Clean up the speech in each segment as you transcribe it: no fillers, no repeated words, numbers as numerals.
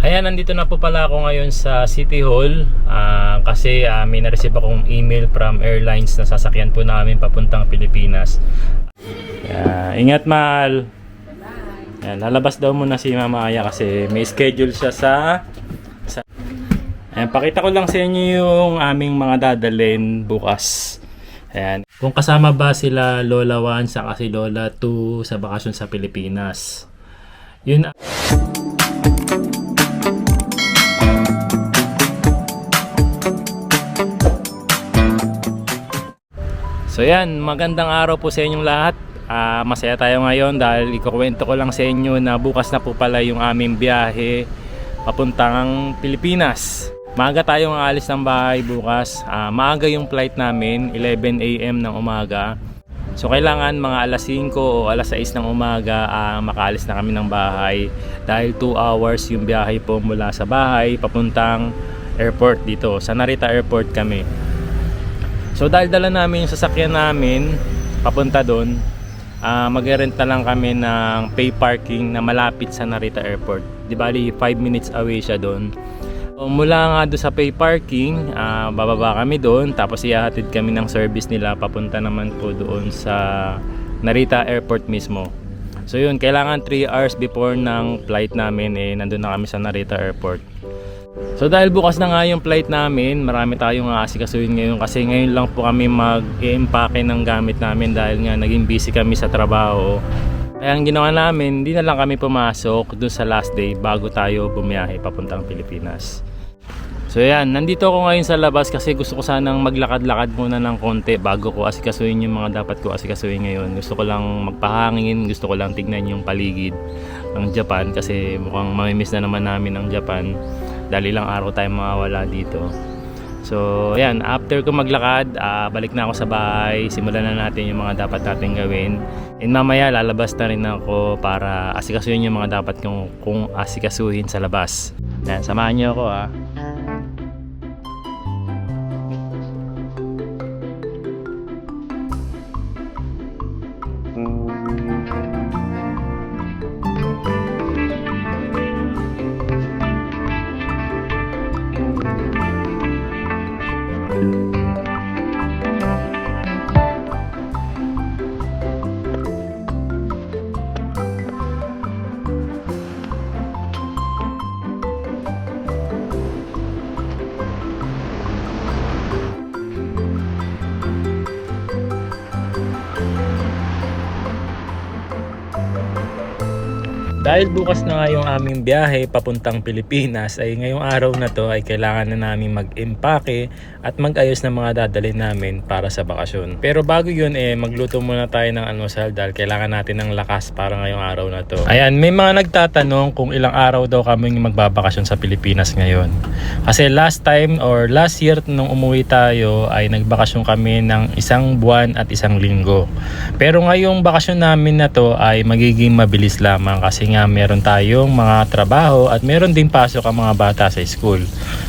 Ayan, nandito na po pala ako ngayon sa City Hall kasi may na-receive akong email from airlines na sasakyan po namin papuntang Pilipinas. Ingat, mahal. Ayan, lalabas daw muna si Mama Aya kasi may schedule siya sa... Ayan, pakita ko lang sa inyo yung aming mga dadalhin bukas. Ayan. Kung kasama ba sila Lola 1 saka si Lola 2 sa bakasyon sa Pilipinas. Yun. So yan, magandang araw po sa inyong lahat. Masaya tayo ngayon dahil ikukwento ko lang sa inyo na bukas na po pala yung aming biyahe papuntang Pilipinas. Maaga tayong aalis ng bahay bukas. Maaga yung flight namin, 11 AM ng umaga. So kailangan mga alas 5 o alas 6 ng umaga makaalis na kami ng bahay dahil 2 hours yung biyahe po mula sa bahay papuntang airport dito. Sa Narita Airport kami. So dahil dala namin yung sasakyan namin papunta doon, mag-rent na lang kami ng pay parking na malapit sa Narita Airport. Di bali 5 minutes away siya doon. So, mula nga doon sa pay parking, bababa kami doon, tapos ihahatid kami ng service nila papunta naman po doon sa Narita Airport mismo. So yun, kailangan 3 hours before ng flight namin nandun na kami sa Narita Airport. So dahil bukas na nga yung flight namin, marami tayong aasikasuhin ngayon kasi ngayon lang po kami mag-i-empake ng gamit namin dahil nga naging busy kami sa trabaho. Kaya ang ginawa namin, hindi na lang kami pumasok dun sa last day bago tayo bumiyahe papuntang Pilipinas. So yan, nandito ako ngayon sa labas kasi gusto ko sanang maglakad-lakad muna ng konti bago ko asikasuhin yung mga dapat ko asikasuhin ngayon. Gusto ko lang magpahangin, gusto ko lang tignan yung paligid ng Japan kasi mukhang mamimiss na naman namin ang Japan. Dahil ilang araw tayo mawawala dito. So ayan, after ko maglakad, balik na ako sa bahay. Simulan na natin yung mga dapat natin gawin. And mamaya lalabas na rin ako para asikasuhin yung mga dapat kung asikasuhin sa labas. Ayan, samahan niyo ako . Dahil bukas na nga yung aming biyahe papuntang Pilipinas ay ngayong araw na to ay kailangan na namin mag-empake at mag-ayos ng mga dadalhin namin para sa bakasyon. Pero bago yun magluto muna tayo ng almusal dahil kailangan natin ng lakas para ngayong araw na to. Ayan, may mga nagtatanong kung ilang araw daw kami magbabakasyon sa Pilipinas ngayon. Kasi last time or last year nung umuwi tayo ay nagbakasyon kami ng 1 buwan at 1 linggo. Pero ngayong bakasyon namin na to ay magiging mabilis lamang kasi nga meron tayong mga trabaho at meron din pasok ang mga bata sa school.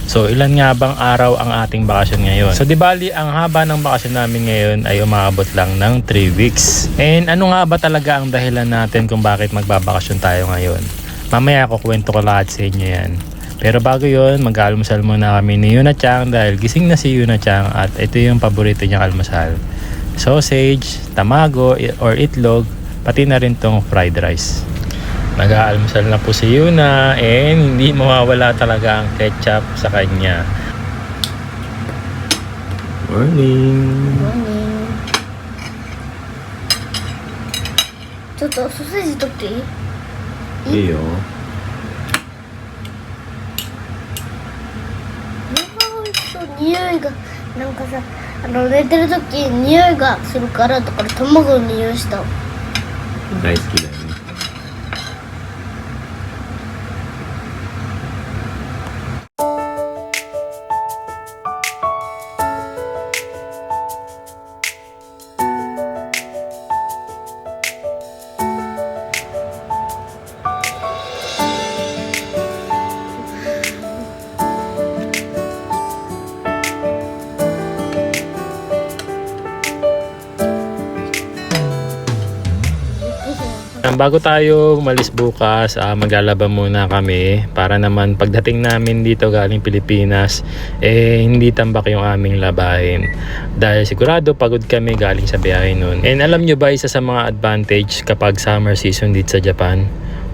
So ilan nga bang araw ang ating bakasyon ngayon? So di bali ang haba ng bakasyon namin ngayon ay umaabot lang ng 3 weeks. And ano nga ba talaga ang dahilan natin kung bakit magbabakasyon tayo ngayon? Mamaya ako kwento ko lahat sa inyo yan. Pero bago yun, mag-almusal muna kami ni Yuna Chang dahil gising na si Yuna Chang at ito yung paborito niyang almusal. Sausage, tamago or itlog, pati na rin tong fried rice. Nag-aalmusal na po si Yuna and hindi mawawala talaga ang ketchup sa kanya. Morning! Morning. ちょっとソーセージ取っていい？いいよ。匂いがなんかさ、寝てる時匂いがするからだから卵の匂いした。大好きだよね。bago tayo umalis bukas, maglalaba muna kami para naman pagdating namin dito galing Pilipinas, hindi tambak yung aming labahin. Dahil sigurado pagod kami galing sa biyahe nun. And alam nyo ba, isa sa mga advantage kapag summer season dito sa Japan,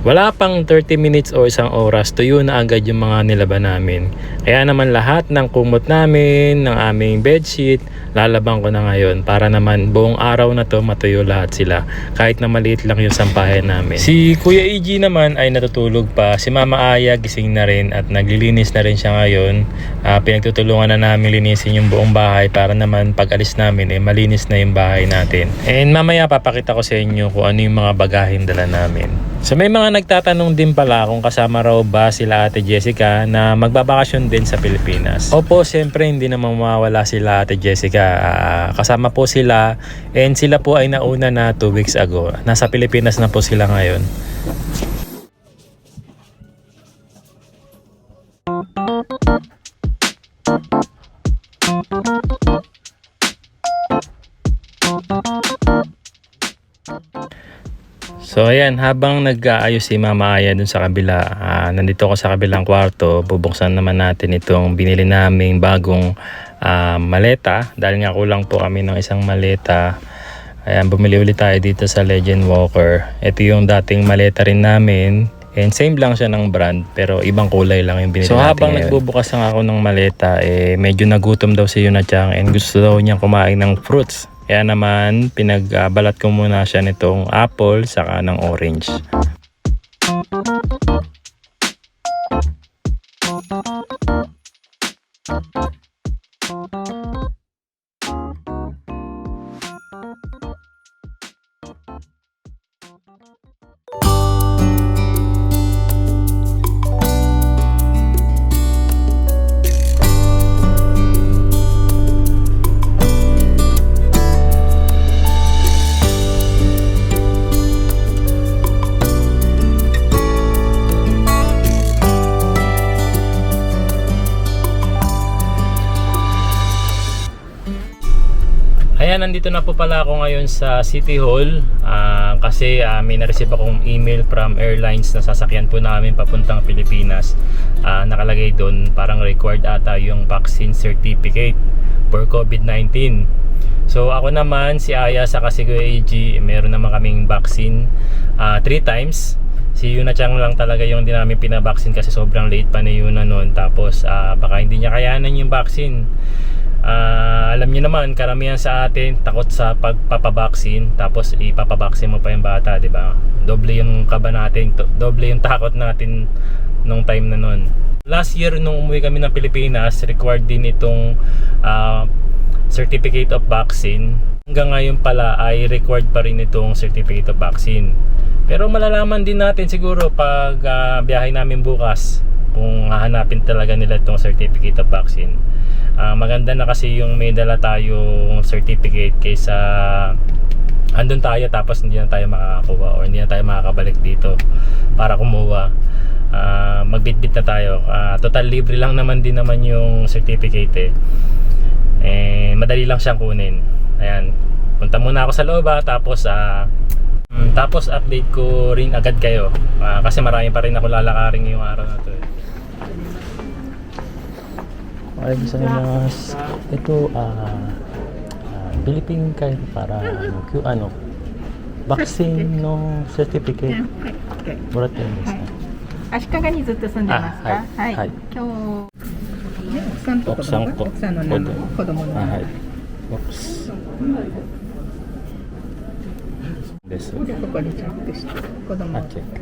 wala pang 30 minutes o isang oras, tuyo na agad yung mga nilaba namin. Kaya naman lahat ng kumot namin, ng aming bedsheet, lalabang ko na ngayon para naman buong araw na to matuyo lahat sila. Kahit na maliit lang yung sampahan namin. Si Kuya EG naman ay natutulog pa. Si Mama Aya gising na rin at naglilinis na rin siya ngayon. Pinagtutulungan na namin linisin yung buong bahay para naman pag alis namin malinis na yung bahay natin. And mamaya papakita ko sa inyo kung ano yung mga bagahin dala namin. So may mga nagtatanong din pala kung kasama raw ba sila Ate Jessica na magbabakasyon din sa Pilipinas. Opo, siyempre hindi naman mawawala sila Ate Jessica. Kasama po sila, and sila po ay nauna na 2 weeks ago. Nasa Pilipinas na po sila ngayon. So ayan, habang nag-aayos si Mama Aya dun sa kabila, nandito ako sa kabilang kwarto. Bubuksan naman natin itong binili naming bagong maleta. Dahil nga kulang po kami ng isang maleta. Ayan, bumili ulit tayo dito sa Legend Walker. Ito yung dating maleta rin namin. And same lang siya ng brand, pero ibang kulay lang yung binili natin. So habang nagbubukas lang ako ng maleta, medyo nagutom daw si Yuna-chan and gusto daw niyang kumain ng fruits. Kaya naman, pinagbalat ko muna siya nitong apple saka ng orange. Ayan, nandito na po pala ako ngayon sa City Hall kasi may na-receive akong email from airlines na sasakyan po namin papuntang Pilipinas. Nakalagay doon parang required ata yung vaccine certificate for COVID-19. So ako naman, si Aya saka si Kuya EG, meron naman kaming vaccine 3 times. Si Yuna-chan lang talaga yung hindi namin pinabaksin kasi sobrang late pa ni Yuna noon. Tapos baka hindi niya kayanan yung vaccine. Alam niyo naman, karamihan sa atin takot sa pagpapabaksin, tapos ipapabaksin mo pa yung bata, di ba? Doble yung kaba natin, doble yung takot natin nung time na nun. Last year nung umuwi kami ng Pilipinas, required din itong certificate of vaccine. Hanggang ngayon pala ay required pa rin itong certificate of vaccine. Pero malalaman din natin siguro pag biyahe namin bukas kung hahanapin talaga nila itong certificate of vaccine. Maganda na kasi yung may dala tayong certificate kaysa andun tayo tapos hindi na tayo makakakuha or hindi na tayo makakabalik dito para kumuha. Magbitbit na tayo. Total libre lang naman din naman yung certificate madali lang siyang kunin. Ayan, punta muna ako sa loob tapos update ko rin agad kayo kasi marami pa rin ako lalakarin ngayong araw na to. Ito Philippine card para vaccine no certificate. もらってるんですか？足利にずっと住んでますか？はい。はい。今日奥さんと子供奥さんの名前子供の名前。です。でここでチェックして子供。チェック。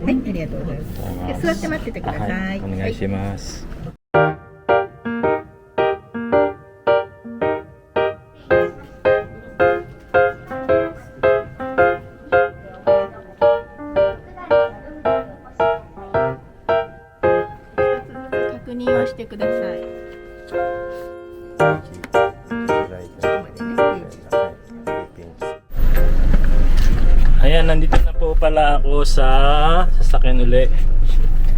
はい、ありがとうございます。座って待っててください。お願いします。確認をしてください。Ayan, nandito na po pala ako sa sasakyan uli.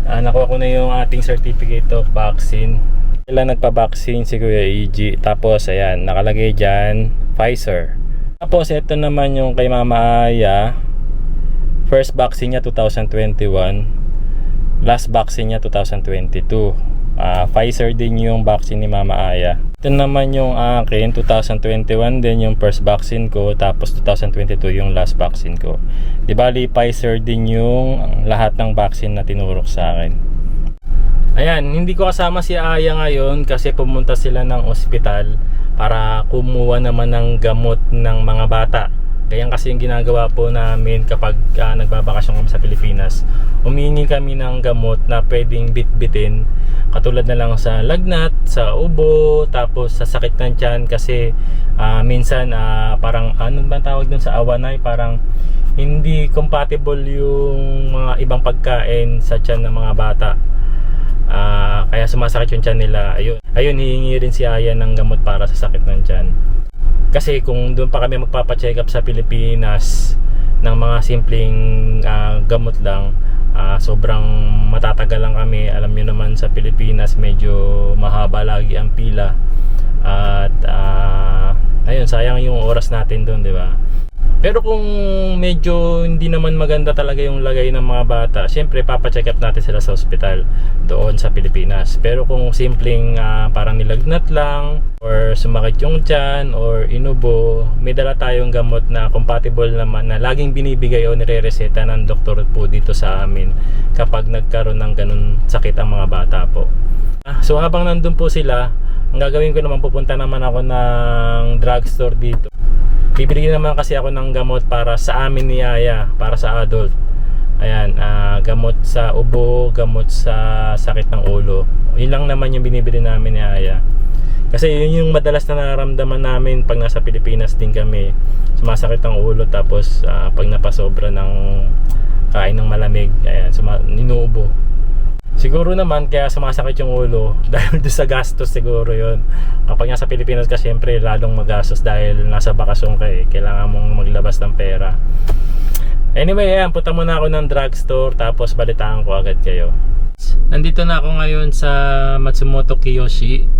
Nakuha ko na yung ating certificate of vaccine. Kailan nagpa-vaccine si Kuya EG. Tapos ayan, nakalagay dyan Pfizer. Tapos ito naman yung kay Mama Aya. First vaccine niya 2021, last vaccine niya 2022. Pfizer din yung vaccine ni Mama Aya. Ito naman yung akin, 2021 din yung first vaccine ko, tapos 2022 yung last vaccine ko. Di bali, Pfizer din yung lahat ng vaccine na tinurok sa akin. Ayan, hindi ko kasama si Aya ngayon kasi pumunta sila ng ospital para kumuha naman ng gamot ng mga bata. Kaya kasi yung ginagawa po namin kapag nagbabakasyon kami sa Pilipinas, humingi kami ng gamot na pwedeng bitbitin, katulad na lang sa lagnat, sa ubo, tapos sa sakit ng tiyan kasi minsan parang ano ba tawag dun sa awanay, parang hindi compatible yung mga ibang pagkain sa tiyan ng mga bata. Kaya sumasakit yung tiyan nila. Ayun, hihingi rin si Aya ng gamot para sa sakit ng tiyan. Kasi kung doon pa kami magpapacheck up sa Pilipinas ng mga simpleng gamot lang, sobrang matatagal lang kami. Alam niyo naman sa Pilipinas medyo mahaba lagi ang pila. At ayun, sayang yung oras natin doon, di ba? Pero kung medyo hindi naman maganda talaga yung lagay ng mga bata, syempre papacheck up natin sila sa ospital doon sa Pilipinas. Pero kung simpleng parang nilagnat lang, or sumakit yung tiyan, or inubo, may dala tayong gamot na compatible naman na laging binibigay o nire-reseta ng doktor po dito sa amin kapag nagkaroon ng ganun sakit ang mga bata po. So habang nandun po sila, ang gagawin ko naman, pupunta naman ako ng drugstore dito. Bibili naman kasi ako ng gamot para sa amin ni Aya, para sa adult. Ayan, gamot sa ubo, gamot sa sakit ng ulo. Yun lang naman yung binibili namin ni Aya. Kasi yun yung madalas na nararamdaman namin pag nasa Pilipinas din kami. Sumasakit ang ulo, tapos pag napasobra ng kain ng malamig, ayan, inuubo. Siguro naman kaya sumasakit yung ulo dahil doon sa gastos siguro yun. Kapag nasa Pilipinas ka, syempre lalong magastos dahil nasa bakasyon ka eh. Kailangan mong maglabas ng pera. Anyway, ayan, punta muna ako ng drugstore, tapos balitaan ko agad kayo. Nandito na ako ngayon sa Matsumoto Kiyoshi.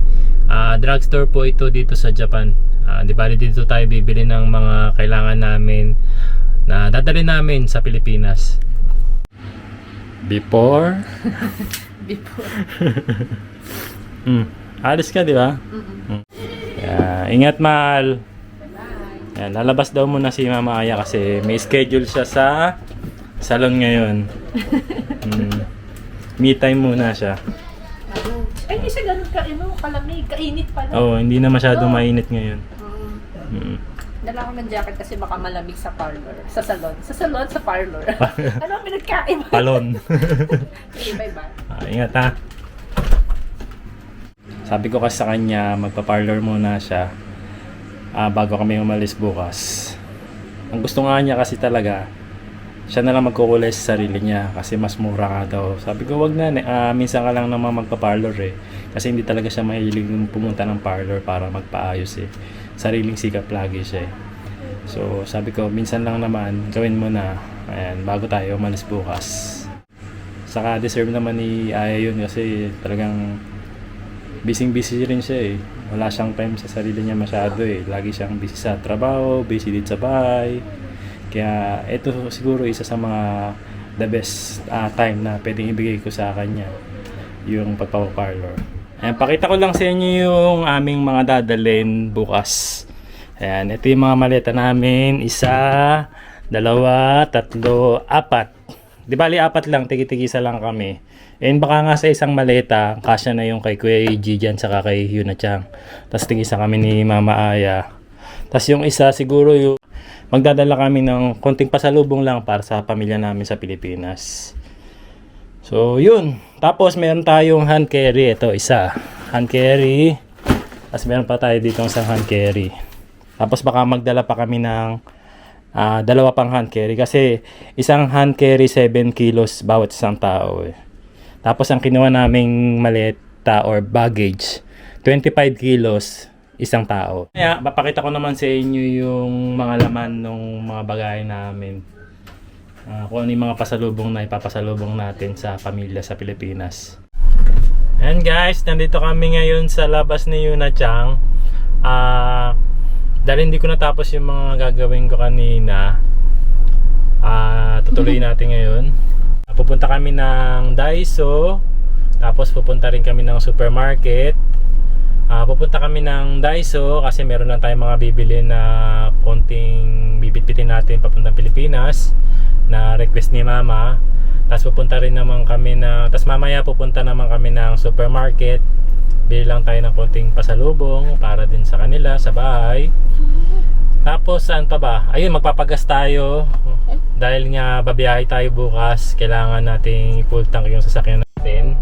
Drugstore po ito dito sa Japan. Di bali dito tayo bibili ng mga kailangan namin na dadalhin namin sa Pilipinas. Before? Alis ka, di ba? Ingat, mahal. Yan, lalabas daw muna si Mama Aya kasi may schedule siya sa salon ngayon. Me time muna siya. Ay, hindi siya ganun kalamig, kainit pala. Oo, hindi na masyadong mainit ngayon. Dala ko ng jacket kasi baka malamig sa parlor. Sa salon. Sa salon, sa parlor. Ano ang pinagkaiba? Palon. Iba-iba. Ingat ha. Sabi ko kasi sa kanya, magpa-parlor muna siya bago kami umalis bukas. Ang gusto nga niya kasi talaga, siya na lang magkukulay sa sarili niya kasi mas mura nga daw. Sabi ko, wag na, minsan ka lang naman magpa-parlor eh. Kasi hindi talaga siya mahilig pumunta ng parlor para magpaayos eh. Sariling sikap lagi siya eh. So sabi ko, minsan lang naman, gawin mo na. Ayan, bago tayo umalis bukas. Saka deserve naman ni Aya yun kasi talagang busy rin siya eh. Wala siyang time sa sarili niya masyado eh. Lagi siyang busy sa trabaho, busy din sa bahay. Kaya ito siguro isa sa mga the best time na pwedeng ibigay ko sa kanya, yung pagpapaparlor. Ayan, pakita ko lang sa inyo yung aming mga dadalhin bukas. Ayan, ito yung mga maleta namin. 1, 2, 3, 4. Di bali 4 lang, tigi-tigisa lang kami. And baka nga sa isang maleta, kasya na yung kay Kuya Eiji dyan, saka kay Yuna-chan. Tapos tigisa kami ni Mama Aya. Tapos yung isa siguro yung magdadala kami ng konting pasalubong lang para sa pamilya namin sa Pilipinas. So yun. Tapos meron tayong hand carry. Ito isa, hand carry. Tapos meron pa tayo dito isang hand carry. Tapos baka magdala pa kami ng 2 pang hand carry. Kasi isang hand carry 7 kilos bawat isang tao eh. Tapos ang kinuha naming maleta or baggage 25 kilos isang tao. Kaya papakita ko naman sa inyo yung mga laman ng mga bagay namin. Kung ano yung mga pasalubong na ipapasalubong natin sa pamilya sa Pilipinas. And guys, nandito kami ngayon sa labas ni Yuna-chan. Dahil hindi ko natapos yung mga gagawin ko kanina, tutuloy natin ngayon. Pupunta kami ng Daiso, tapos pupunta rin kami ng supermarket. Pupunta kami ng Daiso kasi meron lang tayong mga bibili na konting bibitbitin natin papuntang Pilipinas na request ni Mama. Tapos pupunta rin naman kami tapos mamaya pupunta naman kami ng supermarket. Bili lang tayo ng konting pasalubong para din sa kanila sa bahay. Tapos saan pa ba? Ayun, magpapagas tayo. Dahil nga babiyahe tayo bukas, kailangan nating i-full tank yung sasakyan natin.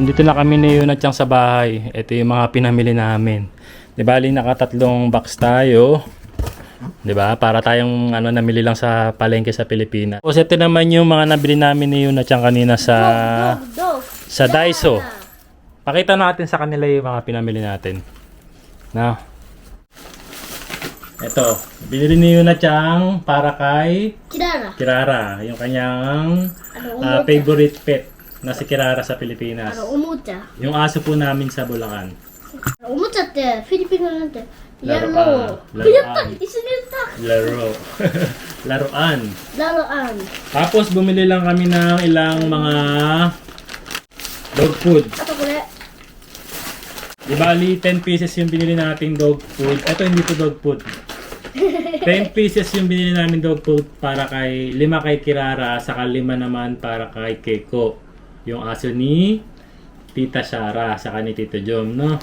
Dito na kami ni Yunatyang sa bahay. Ito yung mga pinamili namin. Di bali nakatatlong box tayo. Di ba? Para tayong namili lang sa palengke sa Pilipinas. Tapos ito naman yung mga nabili namin ni Yunatyang kanina sa Daiso. Pakita natin sa kanila yung mga pinamili natin. Na. Ito, binili ni Yunatyang para kay Kirara, yung kanyang favorite pet na si Kirara sa Pilipinas. Yung aso po namin sa Bulacan. おもちゃってフィリピン語なんてやろう。 Laruan. やった一緒にやっ Laro. Laruan. た。ラロアン。 Tapos bumili lang kami ng ilang mga dog food. あとこれ。 Di bali 10 pieces yung binili nating dog food. Ito hindi to dog food. 10 pieces yung binili namin dog food para kay 5 kay Kirara, saka 5 naman para kay Keiko. Yung aso ni Tita Shara, saka ni Tito Jom, no?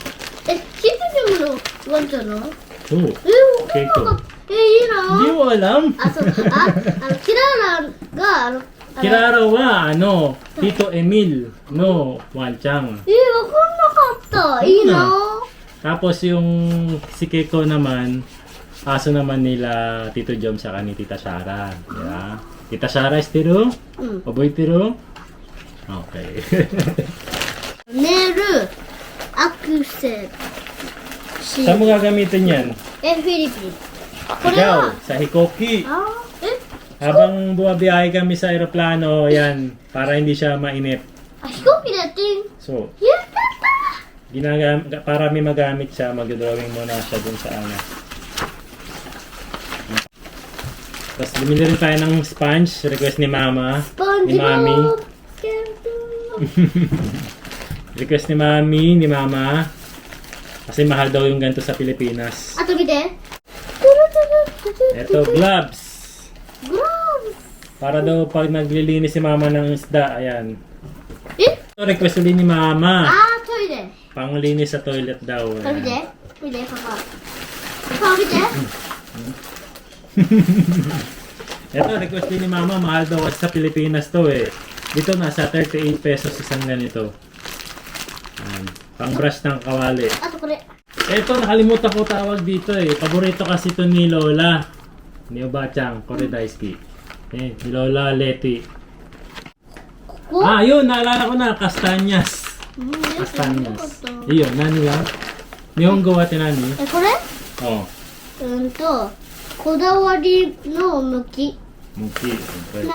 え、聞いてみるのワンちゃんの？ Oo. わかんなかった。いい Hindi な。 mo alam. あ、そう。キララがKirara wa, Tito Emil, no? Wanchang. わかんなかった。いいな。 Tapos yung si Keiko naman, aso naman nila Tito Jom saka ni Tita Shara. Yeah. Tita Shara estero? うん。 Oboy tiro? Okay. ネル、アクセシ。 Saan mo gagamitin yan? フィリピン。これ Ikaw, は。 sa Hikoki. あ、え、 Habang bumabiyahe kami sa eroplano, yan, para hindi siya mainit. あ、飛行機でやってん。 So, やった。 para may magamit siya, mag-drawing muna siya dun sa ano. Tapos bumili rin tayo ng sponge, request ni Mama, スポン ni ジボ Mami. ブ。スケート。 Request ni Mami, ni Mama. Kasi mahal daw yung ganito sa Pilipinas. あと見て。 Ito, gloves. グローブ。 Para daw pag naglilinis si Mama ng isda, ayan. え、 Ito, request ulit ni Mama. あー、トイレ。 Panglinis sa toilet daw. これ見て Ayan.。見て、パパ。パパ見て。 Ito, request din ni Mama, mahal daw kasi sa Pilipinas to eh. Dito nasa 38 pesos isang ganito. Pang brush ng kawali. あとこれ。 Ito, nakalimutan ko tawag dito eh. Paborito kasi to ni Lola. Ni Obachang, Koredaisuki. Eh, ni Lola Leti. ここ。 Ah, yun, naalala ko na, Castanyas. うん、よ Castanyas. かった。 Iyon, nani ga? Nihongo wa te nani? え、これ。 Oh, こだわりの向き。 muki. Okay.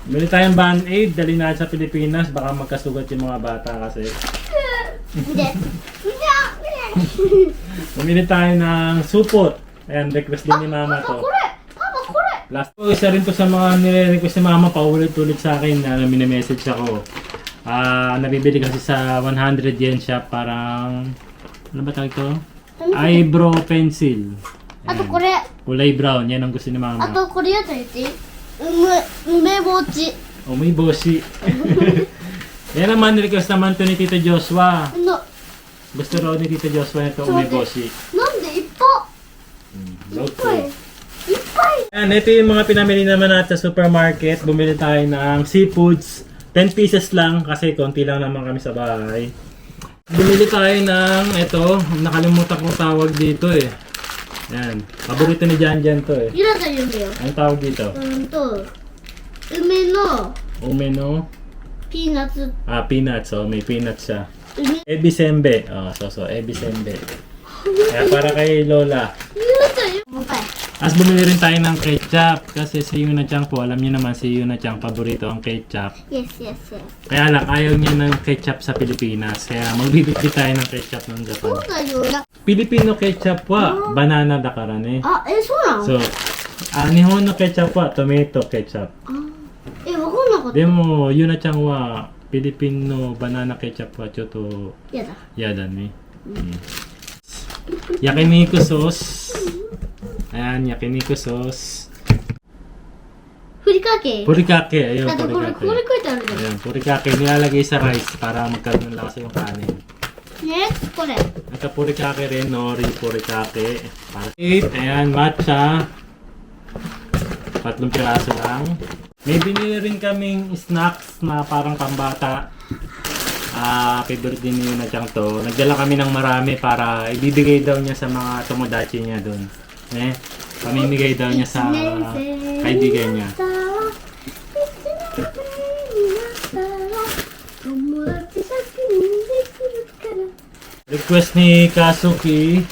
Bili tayong Band-Aid, dali natin sa Pilipinas, baka magkasugat yung mga bata kasi. 見て。見て。 Bumili tayo ng supot. Ayan, request din ni Mama パパ to. これパパこれ Last po, isa rin to sa mga nire-request ni Mama, paulit-ulit sa akin na mini-message ako. Nabibili kasi sa 100 yen shop, parang, ano ba tawag to? Eyebrow pencil. あとこれ Kulay brown, yan ang gusto ni あ Mama. とこれやったらいい梅干し Oh, may bossy. Yan naman, request naman to ni Tito Joshua. な Gusto raw ni Tito Joshua ito, may bossy. なんでいっぱいいっぱいいっぱい Yan, ito yung mga pinamili naman natin sa supermarket. Bumili tayo ng seafoods. 10 pieces lang kasi konti lang naman kami sa bahay. Bumili tayo ng ito, nakalimutan kong tawag dito eh. Yan, paborito ni Janjan to eh. ゆらが言うんだよ Anong tawag dito? 梅の Umeno? ピーナッツ Peanuts. Oh, may peanuts siya. 梅 Ebisembe. Oh, Ebisembe. Kaya para kay Lola. ゆらが言うもう一回 As bumili rin tayo ng ketchup kasi si Yuna Chang po, alam niyo naman si Yuna Chang paborito ang ketchup. Yes, yes, yes. Kaya lang ayaw niya ng ketchup sa Pilipinas. Kaya magbibigay tayo ng ketchup ng そ Japan. うだよな Filipino ketchup wa banana da karane. あ、そうなの So, Nihon no ketchup wa tomato ketchup. わかんなかったでも Yuna Chang wa Filipino banana ketchup wa choto やだ yada ni. Yakiniku sauce. Ayan, yakiniku sauce. ふりかけ Purikake. Ayun, だってこれ purikake. 書いてあるじゃん Ayan, purikake. Nilalagay sa rice para magkaroon ng lakas yung kanin. ねこれ Ito purikake rin, nori purikake. Para 8, ayan, matcha. 3 piraso lang. May binili rin kaming snacks na parang pambata. Favorite din yun na siyang to. Nagdala kami ng marami para ibibigay daw niya sa mga tomodachi niya doon. Pamimigay daw niya sa kaibigan niya. 友達100人できるから Request ni Kazuki.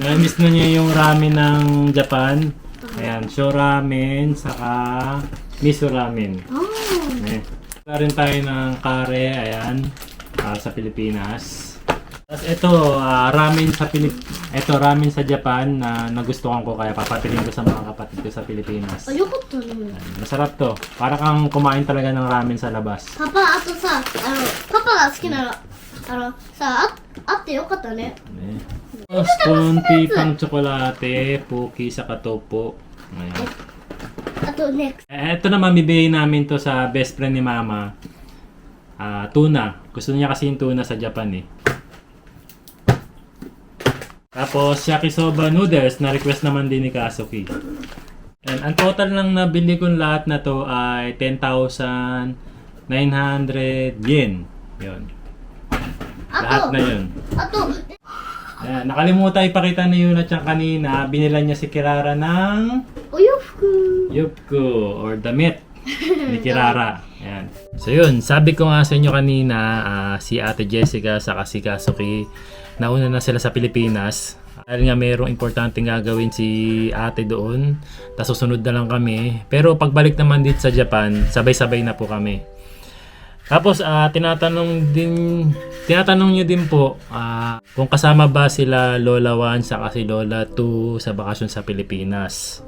Na-miss na niya yung ramen ng Japan. Ayan, sho ramen, saka miso ramen. Wala rin tayo ng kare, ayan, sa Pilipinas. Tapos ito, ramen sa Japan na nagustuhan ko kaya papatilin ko sa mga kapatid ko sa Pilipinas. あよかったね Masarap to. Para kang kumain talaga ng ramen sa labas. パパあとさパパが好きなさあってよかったね Sponty pang tsokolate, puki sa katopo. Ayan. あとね Ito naman, bibigay namin to sa best friend ni Mama. Tuna. Gusto niya kasi yung tuna sa Japan eh. Tapos, yakisoba noodles, na-request naman din ni Kazuki. And ang total lang nabili kong lahat na to ay 10,900 yen. Yun. Lahat na yun. あと Ayan, nakalimutan ipakita ni Yuna Chan kanina, binilan niya si Kirara ng お洋服 Yupko or damit ni Kirara. Ayan. So yun, sabi ko nga sa inyo kanina, si Ate Jessica saka si Kazuki, nauna na sila sa Pilipinas. Dahil nga mayroong importanteng gagawin si ate doon, tapos susunod na lang kami. Pero pagbalik naman dito sa Japan, sabay-sabay na po kami. Tapos tinatanong nyo din po kung kasama ba sila Lola 1 saka si Lola 2 sa bakasyon sa Pilipinas.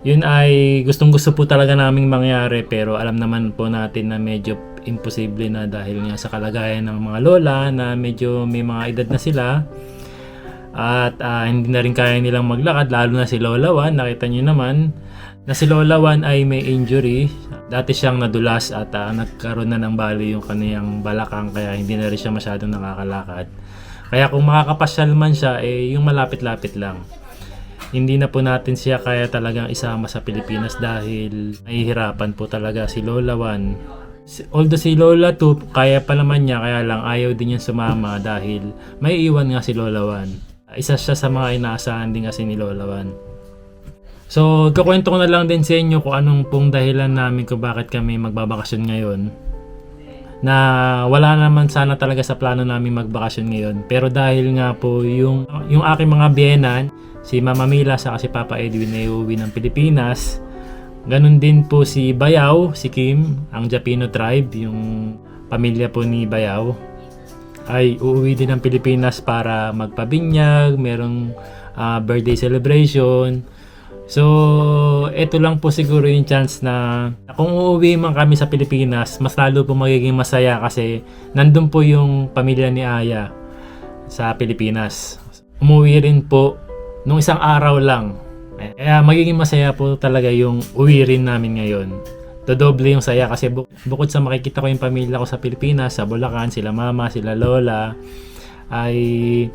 Yun ay gustong-gusto po talaga naming mangyari pero alam naman po natin na medyo imposible na dahil nga sa kalagayan ng mga lola na medyo may mga edad na sila at hindi na rin kaya nilang maglakad, lalo na si Lola 1. Nakita nyo naman na si Lola 1 ay may injury. Dati siyang nadulas at nagkaroon na ng bali yung kaniyang balakang kaya hindi na rin siya masyadong nakakalakad. Kaya kung makakapasyal man siya, yung malapit-lapit lang. Hindi na po natin siya kaya talagang isama sa Pilipinas dahil nahihirapan po talaga si Lola 1. Although si Lola 2, kaya pa naman niya, kaya lang ayaw din niya sumama dahil may iwan nga si Lola 1. Isa siya sa mga inaasahan din kasi ni Lola 1. So, kukwento ko na lang din sa inyo kung anong pong dahilan namin kung bakit kami magbabakasyon ngayon. Na wala naman sana talaga sa plano namin magbakasyon ngayon. Pero dahil nga po yung aking mga biyenan, si Mama Mila sa si Papa Edwin ay uuwi ng Pilipinas. Ganun din po si Bayaw, si Kim, ang Japino tribe, yung pamilya po ni Bayaw, ay uuwi din ng Pilipinas para magpabinyag. Merong birthday celebration. So, ito lang po siguro yung chance na kung uuwi man kami sa Pilipinas, mas lalo po magiging masaya kasi nandun po yung pamilya ni Aya sa Pilipinas. Umuwi rin po nung isang araw lang. Kaya magiging masaya po talaga yung uwi rin namin ngayon. Dodoble yung saya kasi bukod sa makikita ko yung pamilya ko sa Pilipinas, sa Bulacan, sila mama, sila lola, ay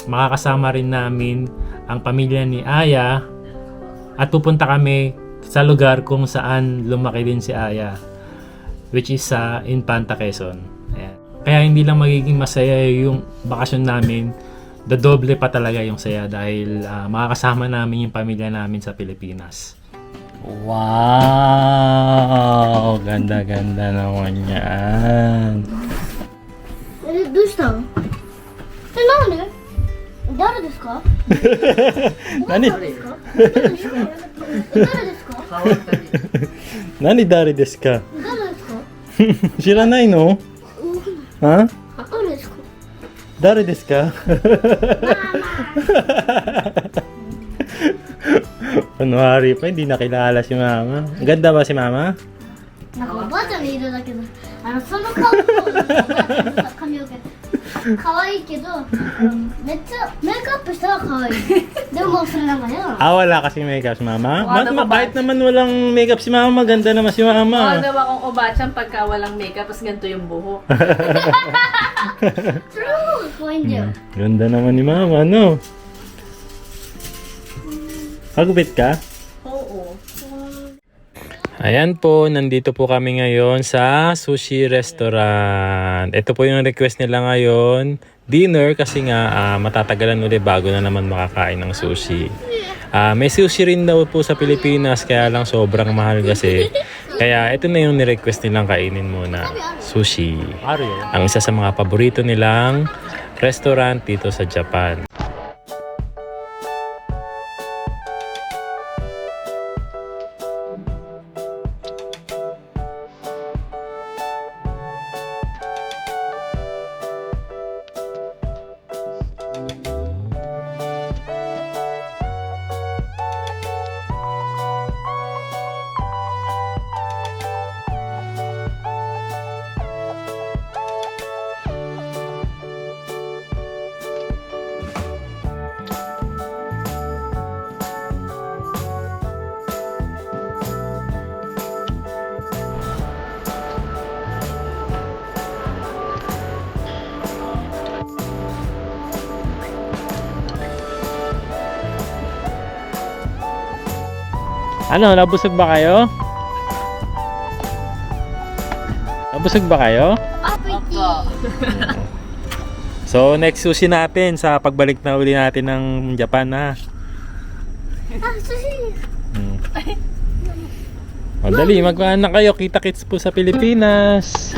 makakasama rin namin ang pamilya ni Aya at pupunta kami sa lugar kung saan lumaki din si Aya, which is sa Infanta, Quezon. Ayan. Kaya hindi lang magiging masaya yung bakasyon namin, dodoble pa talaga yung saya dahil makakasama namin yung pamilya namin sa Pilipinas. Wow! Ganda-ganda naman yan. どうしたの？なんで？誰ですか？何？誰ですか？誰ですか？何誰ですか？誰ですか？知らないの？は？誰ですか？誰ですか？Kunwari pa, hindi nakilala si Mama. Ganda ba si Mama? なんかおばあちゃんにいるだけど、その顔とおばあちゃんのさ髪の毛可愛いけど、めっちゃメイクアップしたら可愛い。でもそれなんかね。 Wala kasi makeup si Mama. Ano ba? Kahit naman walang makeup si Mama, maganda naman si Mama. Gawa kong obachan pagka walang makeup, tapos ganito yung buhok. それの方が可愛いんだよ。 Ganda naman ni Mama, no? Pagupit ka? Oo. Ayan po, nandito po kami ngayon sa sushi restaurant. Ito po yung request nila ngayon, dinner, kasi nga matatagalan ulit bago na naman makakain ng sushi. May sushi rin daw po sa Pilipinas, kaya lang sobrang mahal kasi. Kaya ito na yung nirequest nilang kainin muna, sushi. Ang isa sa mga paborito nilang restaurant dito sa Japan. Ano, nabusog ba kayo? Nabusog ba kayo? So, next sushi natin sa pagbalik na uli natin ng Japan, ha? sushi. O, dali, magpaan na kayo. Kita-kits po sa Pilipinas.